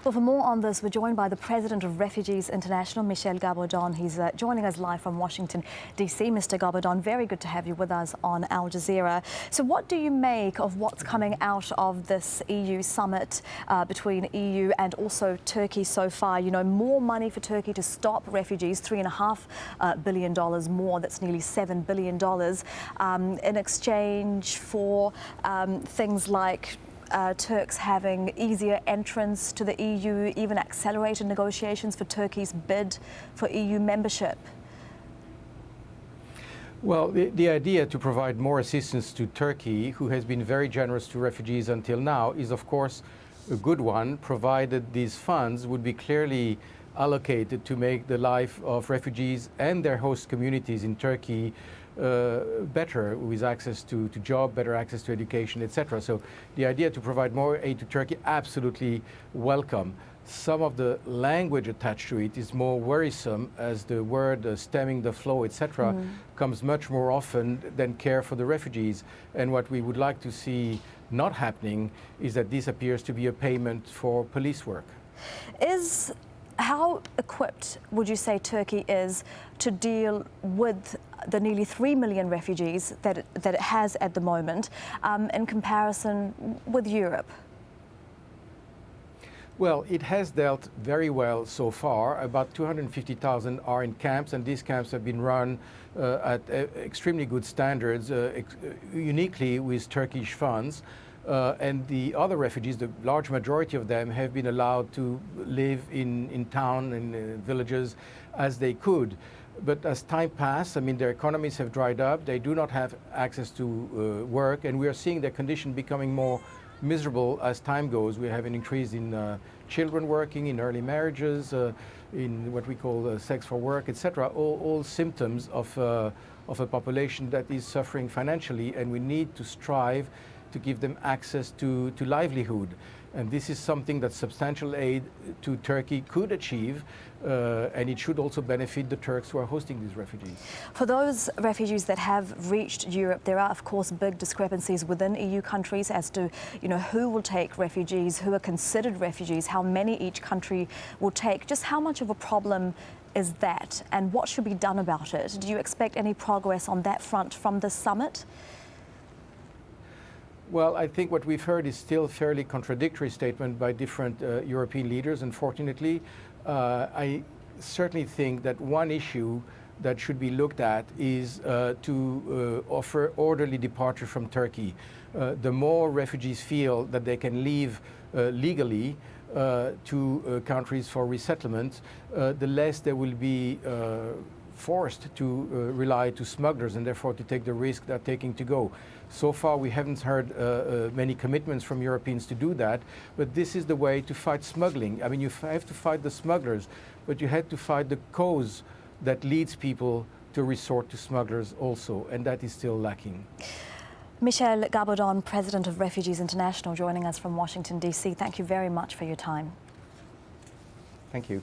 Well, for more on this, we're joined by the President of Refugees International, Michel Gabaudan. He's joining us live from Washington, D.C. Mr. Gabaudan, very good to have you with us on Al Jazeera. So what do you make of what's coming out of this EU summit between EU and also Turkey so far? You know, more money for Turkey to stop refugees, $3.5 billion more, that's nearly $7 billion, in exchange for things like Turks having easier entrance to the EU, even accelerated negotiations for Turkey's bid for EU membership. Well, the idea to provide more assistance to Turkey, who has been very generous to refugees until now, is of course a good one, provided these funds would be clearly allocated to make the life of refugees and their host communities in Turkey better, with access to job, better access to education, etc. So the idea to provide more aid to Turkey, absolutely welcome. Some of the language attached to it is more worrisome, as the word stemming the flow, etc., comes much more often than care for the refugees. And what we would like to see not happening is that this appears to be a payment for police work. How equipped would you say Turkey is to deal with the nearly 3 million refugees that it has at the moment in comparison with Europe? Well, it has dealt very well so far. About 250,000 are in camps, and these camps have been run at extremely good standards, uniquely with Turkish funds. And the other refugees, the large majority of them, have been allowed to live in town, in villages, as they could. But as time passed, I mean, their economies have dried up. They do not have access to work, and we are seeing their condition becoming more miserable as time goes. We have an increase in children working, in early marriages, in what we call sex for work, etc. All symptoms of a population that is suffering financially, and we need to strive to give them access to livelihood. And this is something that substantial aid to Turkey could achieve, and it should also benefit the Turks who are hosting these refugees. For those refugees that have reached Europe, there are, of course, big discrepancies within EU countries as to, you know, who will take refugees, who are considered refugees, how many each country will take. Just how much of a problem is that, and what should be done about it? Do you expect any progress on that front from this summit? Well, I think what we've heard is still a fairly contradictory statement by different European leaders, unfortunately. I certainly think that one issue that should be looked at is to offer orderly departure from Turkey. The more refugees feel that they can leave legally to countries for resettlement, the less they will be forced to rely to smugglers and therefore to take the risk they're taking to go. So far we haven't heard many commitments from Europeans to do that, but this is the way to fight smuggling. I mean, you have to fight the smugglers, but you have to fight the cause that leads people to resort to smugglers also, and that is still lacking. Michel Gabaudan, President of Refugees International, joining us from Washington, D.C. Thank you very much for your time. Thank you.